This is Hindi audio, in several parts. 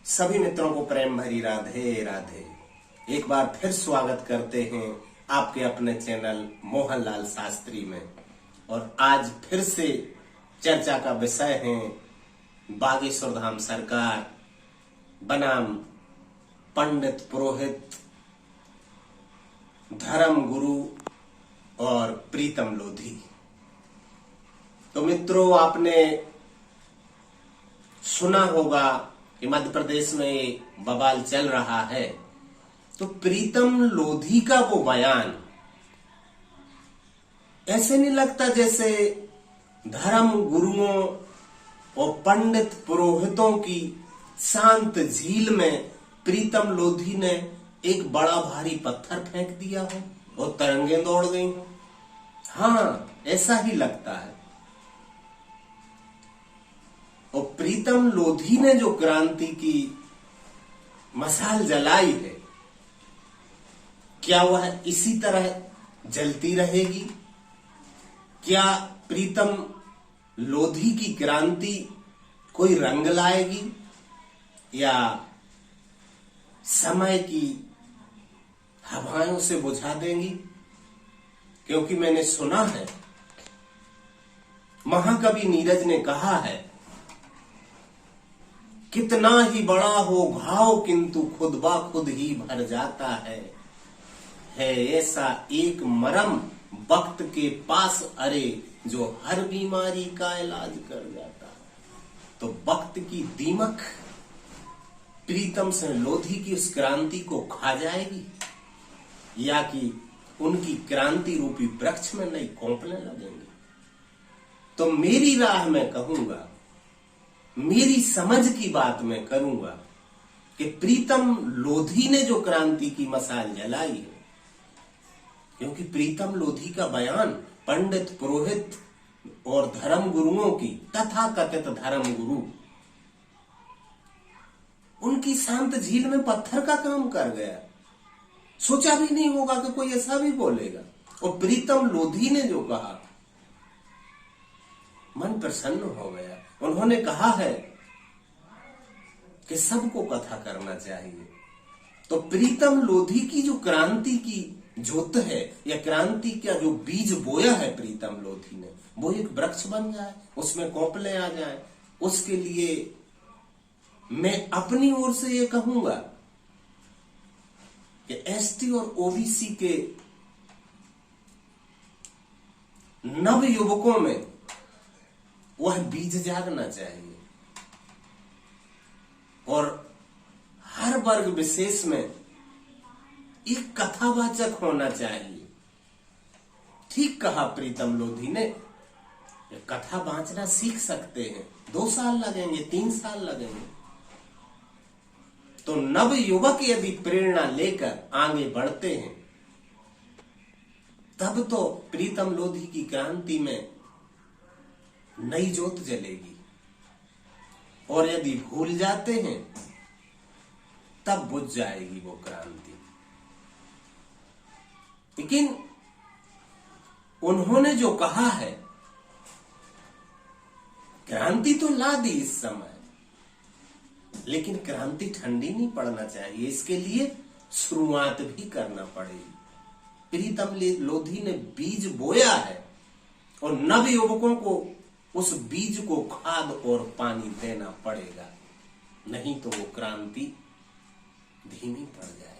सभी मित्रों को प्रेम भरी राधे राधे। एक बार फिर स्वागत करते हैं आपके अपने चैनल मोहनलाल शास्त्री में। और आज फिर से चर्चा का विषय है बागेश्वर धाम सरकार बनाम पंडित पुरोहित, धर्म गुरु और प्रीतम लोधी। तो मित्रों, आपने सुना होगा कि मध्य प्रदेश में बवाल चल रहा है। तो प्रीतम लोधी का वो बयान ऐसे नहीं लगता जैसे धर्म गुरुओं और पंडित पुरोहितों की शांत झील में प्रीतम लोधी ने एक बड़ा भारी पत्थर फेंक दिया हो और तरंगे दौड़ गई हो। हाँ, ऐसा ही लगता है। और प्रीतम लोधी ने जो क्रांति की मशाल जलाई है, क्या वह इसी तरह जलती रहेगी? क्या प्रीतम लोधी की क्रांति कोई रंग लाएगी या समय की हवाओं से बुझा देंगी? क्योंकि मैंने सुना है, महाकवि नीरज ने कहा है, कितना ही बड़ा हो घाव किंतु खुद ब खुद ही भर जाता है ऐसा एक मरम वक्त के पास अरे जो हर बीमारी का इलाज कर जाता। तो वक्त की दीमक प्रीतम से लोधी की उस क्रांति को खा जाएगी या कि उनकी क्रांति रूपी वृक्ष में नहीं कोंपने लगेंगे? तो मेरी राह में कहूंगा, मेरी समझ की बात मैं करूंगा कि प्रीतम लोधी ने जो क्रांति की मशाल जलाई है, क्योंकि प्रीतम लोधी का बयान पंडित पुरोहित और धर्म गुरुओं की, तथाकथित धर्म गुरु, उनकी शांत झील में पत्थर का काम कर गया। सोचा भी नहीं होगा कि कोई ऐसा भी बोलेगा। और प्रीतम लोधी ने जो कहा, मन प्रसन्न हो गया। उन्होंने कहा है कि सबको कथा करना चाहिए। तो प्रीतम लोधी की जो क्रांति की ज्योत है या क्रांति का जो बीज बोया है प्रीतम लोधी ने, वो एक वृक्ष बन जाए, उसमें कोंपले आ जाए। उसके लिए मैं अपनी ओर से ये कहूंगा कि एसटी और ओबीसी के नव युवकों में वह बीज जागना चाहिए और हर वर्ग विशेष में एक कथावाचक होना चाहिए। ठीक कहा प्रीतम लोधी ने, कथा बांचना सीख सकते हैं, 2 साल लगेंगे, 3 साल लगेंगे। तो नव युवक यदि प्रेरणा लेकर आगे बढ़ते हैं, तब तो प्रीतम लोधी की क्रांति में नई ज्योत जलेगी। और यदि भूल जाते हैं, तब बुझ जाएगी वो क्रांति। लेकिन उन्होंने जो कहा है, क्रांति तो ला दी इस समय, लेकिन क्रांति ठंडी नहीं पड़ना चाहिए। इसके लिए शुरुआत भी करना पड़ेगी। प्रीतम लोधी ने बीज बोया है और नव युवकों को उस बीज को खाद और पानी देना पड़ेगा, नहीं तो वो क्रांति धीमी पड़ जाएगी।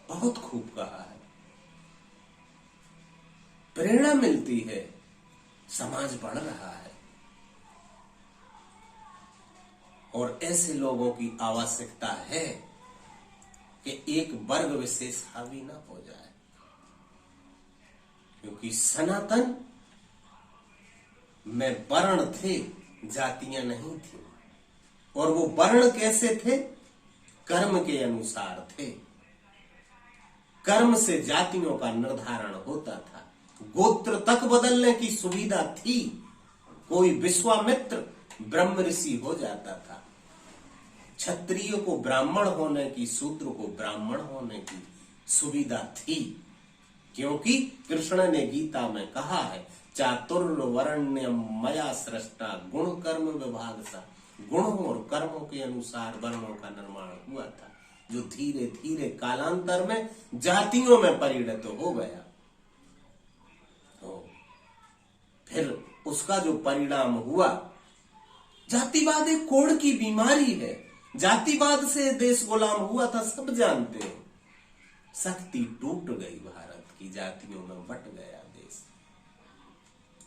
बहुत खूब कहा है, प्रेरणा मिलती है, समाज बढ़ रहा है और ऐसे लोगों की आवश्यकता है कि एक वर्ग विशेष हावी ना हो जाए। क्योंकि सनातन में वर्ण थे, जातियां नहीं थी। और वो वर्ण कैसे थे? कर्म के अनुसार थे। कर्म से जातियों का निर्धारण होता था। गोत्र तक बदलने की सुविधा थी। कोई विश्वामित्र ब्रह्म ऋषि हो जाता था। क्षत्रिय को ब्राह्मण होने की, शूद्र को ब्राह्मण होने की सुविधा थी। क्योंकि कृष्ण ने गीता में कहा है, चातुर्वर्ण्यम मया सृष्टा गुण कर्म विभाग सा गुणों और कर्मों के अनुसार वर्णों का निर्माण हुआ था, जो धीरे धीरे कालांतर में जातियों में परिणत हो गया। तो फिर उसका जो परिणाम हुआ, जातिवाद एक कोढ़ की बीमारी है। जातिवाद से देश गुलाम हुआ था, सब जानते हैं। शक्ति टूट गई भारत की, जातियों में बट गया देश।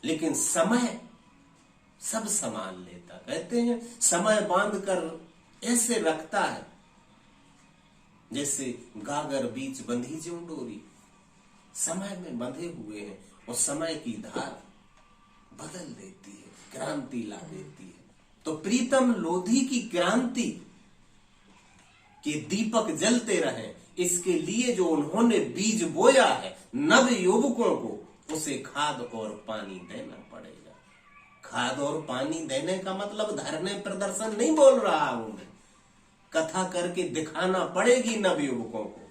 लेकिन समय सब संभाल लेता। कहते हैं समय बांध कर ऐसे रखता है जैसे गागर बीच बंधी ज्यों डोरी। समय में बंधे हुए हैं और समय की धार बदल देती है, क्रांति ला देती है। तो प्रीतम लोधी की क्रांति के दीपक जलते रहे, इसके लिए जो उन्होंने बीज बोया है नव युवकों को, उसे खाद और पानी देना पड़ेगा। खाद और पानी देने का मतलब धरने प्रदर्शन नहीं बोल रहा हूं मैं, कथा करके दिखाना पड़ेगी नव युवकों को।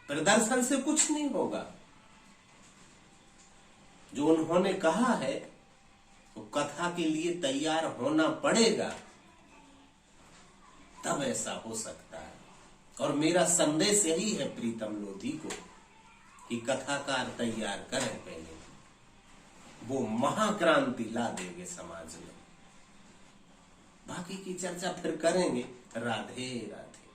प्रदर्शन से कुछ नहीं होगा। जो उन्होंने कहा है तो कथा के लिए तैयार होना पड़ेगा, तब ऐसा हो सकता है। और मेरा संदेश यही है प्रीतम लोधी को कि कथाकार तैयार करें पहले, वो महाक्रांति ला देंगे समाज में। बाकी की चर्चा फिर करेंगे। राधे राधे।